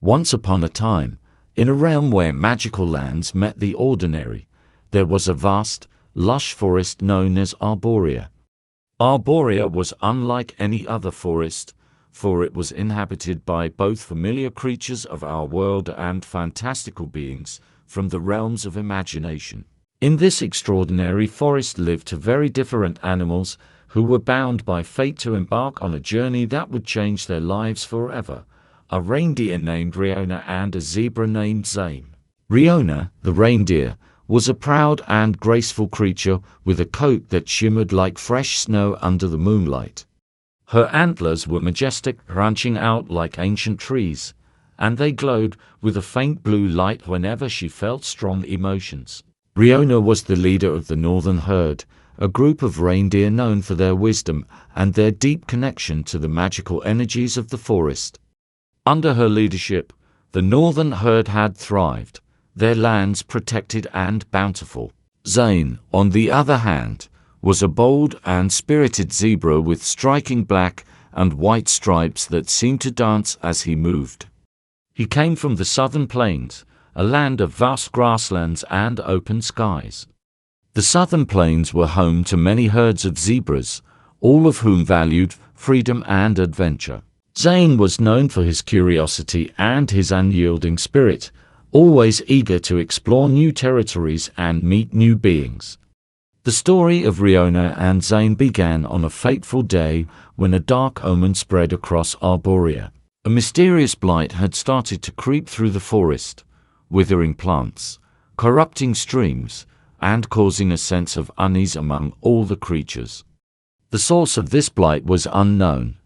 Once upon a time, in a realm where magical lands met the ordinary, there was a vast, lush forest known as Arborea. Arborea was unlike any other forest, for it was inhabited by both familiar creatures of our world and fantastical beings from the realms of imagination. In this extraordinary forest lived two very different animals who were bound by fate to embark on a journey that would change their lives forever: a reindeer named Riona and a zebra named Zane. Riona, the reindeer, was a proud and graceful creature with a coat that shimmered like fresh snow under the moonlight. Her antlers were majestic, branching out like ancient trees, and they glowed with a faint blue light whenever she felt strong emotions. Riona was the leader of the northern herd, a group of reindeer known for their wisdom and their deep connection to the magical energies of the forest. Under her leadership, the northern herd had thrived, their lands protected and bountiful. Zane, on the other hand, was a bold and spirited zebra with striking black and white stripes that seemed to dance as he moved. He came from the southern plains, a land of vast grasslands and open skies. The southern plains were home to many herds of zebras, all of whom valued freedom and adventure. Zane was known for his curiosity and his unyielding spirit, always eager to explore new territories and meet new beings. The story of Riona and Zane began on a fateful day when a dark omen spread across Arborea. A mysterious blight had started to creep through the forest, withering plants, corrupting streams, and causing a sense of unease among all the creatures. The source of this blight was unknown,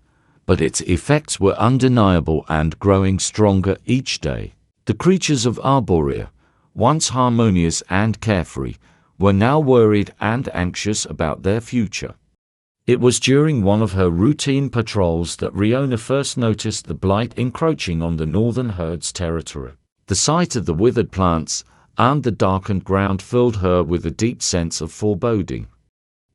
but its effects were undeniable and growing stronger each day. The creatures of Arborea, once harmonious and carefree, were now worried and anxious about their future. It was during one of her routine patrols that Riona first noticed the blight encroaching on the northern herd's territory. The sight of the withered plants and the darkened ground filled her with a deep sense of foreboding.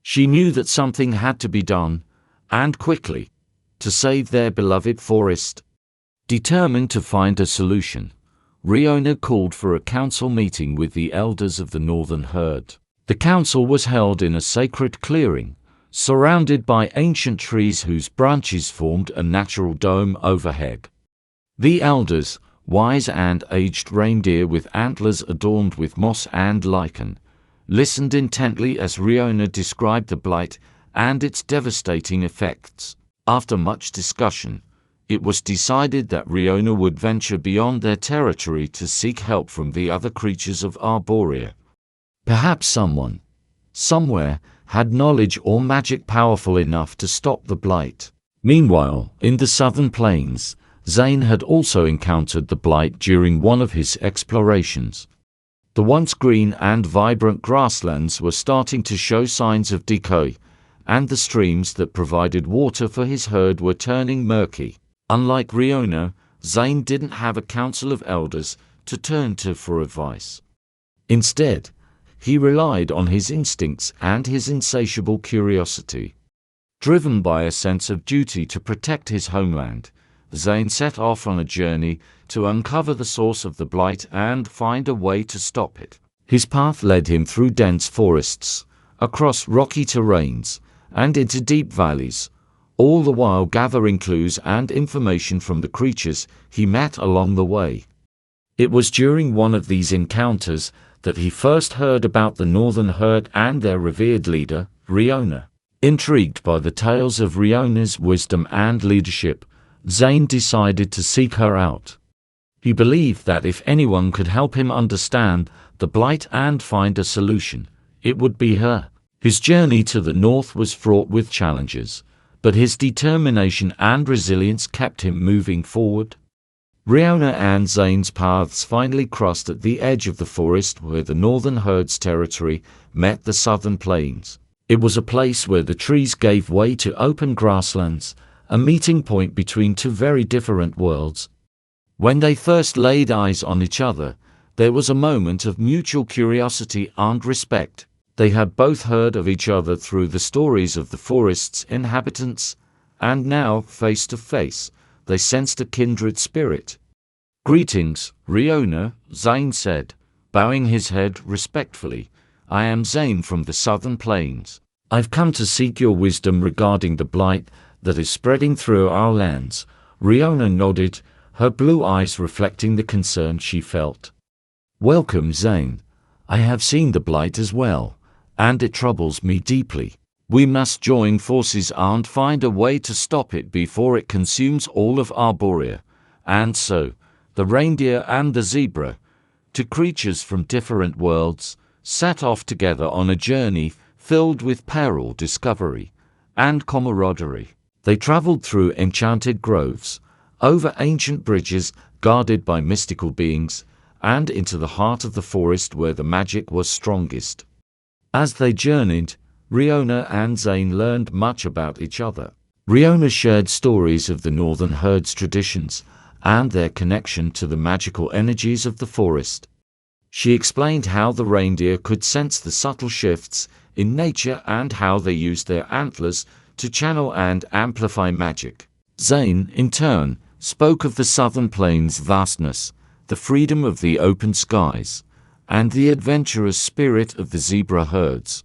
She knew that something had to be done, and quickly, to save their beloved forest. Determined to find a solution, Riona called for a council meeting with the elders of the northern herd. The council was held in a sacred clearing, surrounded by ancient trees whose branches formed a natural dome overhead. The elders, wise and aged reindeer with antlers adorned with moss and lichen, listened intently as Riona described the blight and its devastating effects. After much discussion, it was decided that Riona would venture beyond their territory to seek help from the other creatures of Arborea. Perhaps someone, somewhere, had knowledge or magic powerful enough to stop the blight. Meanwhile, in the southern plains, Zane had also encountered the blight during one of his explorations. The once green and vibrant grasslands were starting to show signs of decay, and the streams that provided water for his herd were turning murky. Unlike Riona, Zane didn't have a council of elders to turn to for advice. Instead, he relied on his instincts and his insatiable curiosity. Driven by a sense of duty to protect his homeland, Zane set off on a journey to uncover the source of the blight and find a way to stop it. His path led him through dense forests, across rocky terrains, and into deep valleys, all the while gathering clues and information from the creatures he met along the way. It was during one of these encounters that he first heard about the northern herd and their revered leader, Riona. Intrigued by the tales of Riona's wisdom and leadership, Zane decided to seek her out. He believed that if anyone could help him understand the blight and find a solution, it would be her. His journey to the north was fraught with challenges, but his determination and resilience kept him moving forward. Riona and Zane's paths finally crossed at the edge of the forest where the northern herd's territory met the southern plains. It was a place where the trees gave way to open grasslands, a meeting point between two very different worlds. When they first laid eyes on each other, there was a moment of mutual curiosity and respect. They had both heard of each other through the stories of the forest's inhabitants, and now, face to face, they sensed a kindred spirit. "Greetings, Riona," Zane said, bowing his head respectfully. "I am Zane from the southern plains. I've come to seek your wisdom regarding the blight that is spreading through our lands." Riona nodded, her blue eyes reflecting the concern she felt. "Welcome, Zane. I have seen the blight as well, and it troubles me deeply. We must join forces and find a way to stop it before it consumes all of Arborea." And so, the reindeer and the zebra, two creatures from different worlds, set off together on a journey filled with peril, discovery, and camaraderie. They traveled through enchanted groves, over ancient bridges guarded by mystical beings, and into the heart of the forest where the magic was strongest. As they journeyed, Riona and Zane learned much about each other. Riona shared stories of the northern herd's traditions and their connection to the magical energies of the forest. She explained how the reindeer could sense the subtle shifts in nature and how they used their antlers to channel and amplify magic. Zane, in turn, spoke of the southern plains' vastness, the freedom of the open skies, and the adventurous spirit of the zebra herds.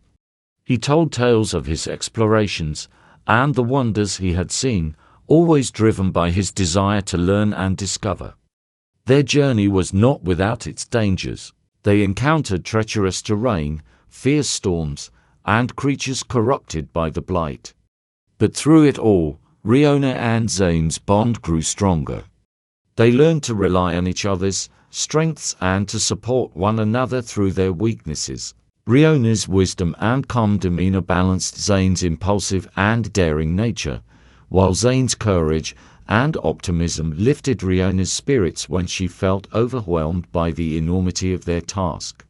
He told tales of his explorations and the wonders he had seen, always driven by his desire to learn and discover. Their journey was not without its dangers. They encountered treacherous terrain, fierce storms, and creatures corrupted by the blight. But through it all, Riona and Zane's bond grew stronger. They learned to rely on each other's strengths and to support one another through their weaknesses. Riona's wisdom and calm demeanor balanced Zane's impulsive and daring nature, while Zane's courage and optimism lifted Riona's spirits when she felt overwhelmed by the enormity of their task.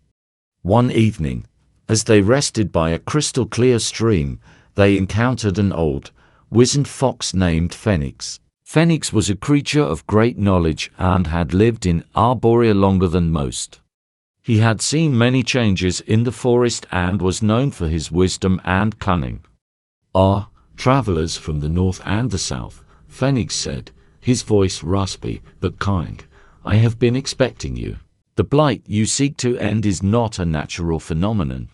One evening, as they rested by a crystal-clear stream, they encountered an old, wizened fox named Phoenix. Phoenix was a creature of great knowledge and had lived in Arborea longer than most. He had seen many changes in the forest and was known for his wisdom and cunning. "Ah, travelers from the north and the south," Phoenix said, his voice raspy but kind. "I have been expecting you. The blight you seek to end is not a natural phenomenon.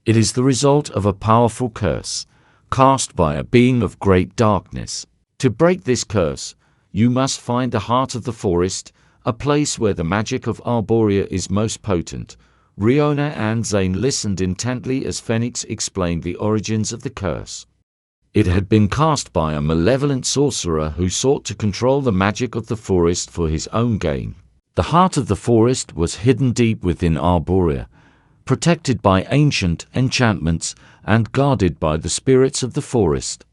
It is the result of a powerful curse, cast by a being of great darkness. To break this curse, you must find the heart of the forest, a place where the magic of Arborea is most potent." Riona and Zane listened intently as Phoenix explained the origins of the curse. It had been cast by a malevolent sorcerer who sought to control the magic of the forest for his own gain. The heart of the forest was hidden deep within Arborea, protected by ancient enchantments and guarded by the spirits of the forest.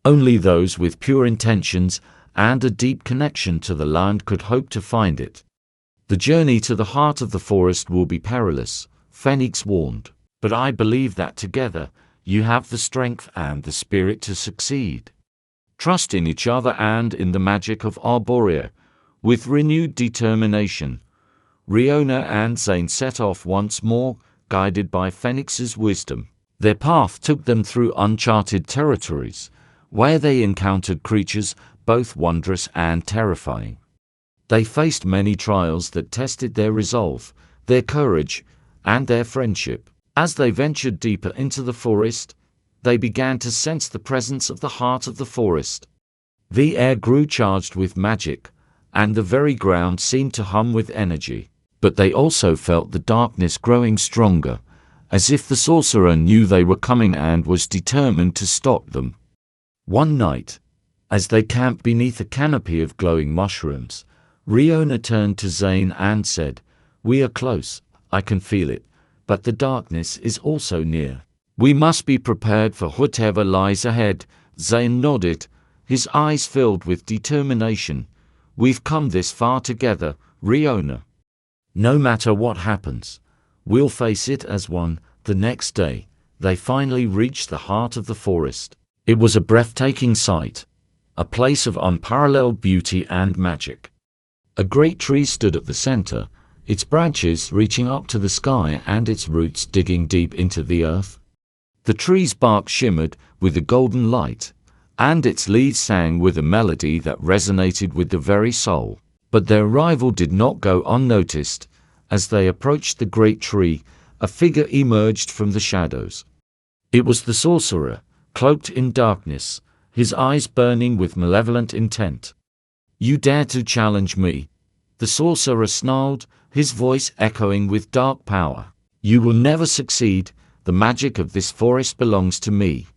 Only those with pure intentions and a deep connection to the land could hope to find it. "The journey to the heart of the forest will be perilous," Phoenix warned, "but I believe that together you have the strength and the spirit to succeed. Trust in each other and in the magic of Arborea." With renewed determination, Riona and Zane set off once more, guided by Phoenix's wisdom. Their path took them through uncharted territories, where they encountered creatures both wondrous and terrifying. They faced many trials that tested their resolve, their courage, and their friendship. As they ventured deeper into the forest, they began to sense the presence of the heart of the forest. The air grew charged with magic, and the very ground seemed to hum with energy. But they also felt the darkness growing stronger, as if the sorcerer knew they were coming and was determined to stop them. One night, as they camped beneath a canopy of glowing mushrooms, Riona turned to Zane and said, "We are close, I can feel it, but the darkness is also near. We must be prepared for whatever lies ahead." Zane nodded, his eyes filled with determination. "We've come this far together, Riona. No matter what happens, we'll face it as one." The next day, they finally reached the heart of the forest. It was a breathtaking sight, a place of unparalleled beauty and magic. A great tree stood at the center, its branches reaching up to the sky and its roots digging deep into the earth. The tree's bark shimmered with a golden light, and its leaves sang with a melody that resonated with the very soul. But their arrival did not go unnoticed. As they approached the great tree, a figure emerged from the shadows. It was the sorcerer, cloaked in darkness, his eyes burning with malevolent intent. "You dare to challenge me?" the sorcerer snarled, his voice echoing with dark power. "You will never succeed. The magic of this forest belongs to me."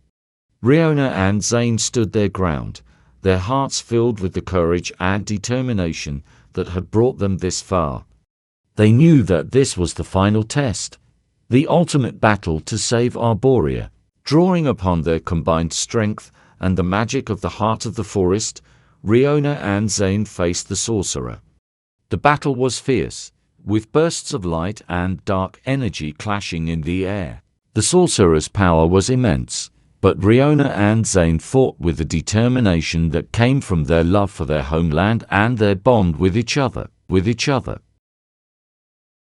Riona and Zane stood their ground, their hearts filled with the courage and determination that had brought them this far. They knew that this was the final test, the ultimate battle to save Arborea. Drawing upon their combined strength and the magic of the heart of the forest, Riona and Zane faced the sorcerer. The battle was fierce, with bursts of light and dark energy clashing in the air. The sorcerer's power was immense, but Riona and Zane fought with the determination that came from their love for their homeland and their bond with each other.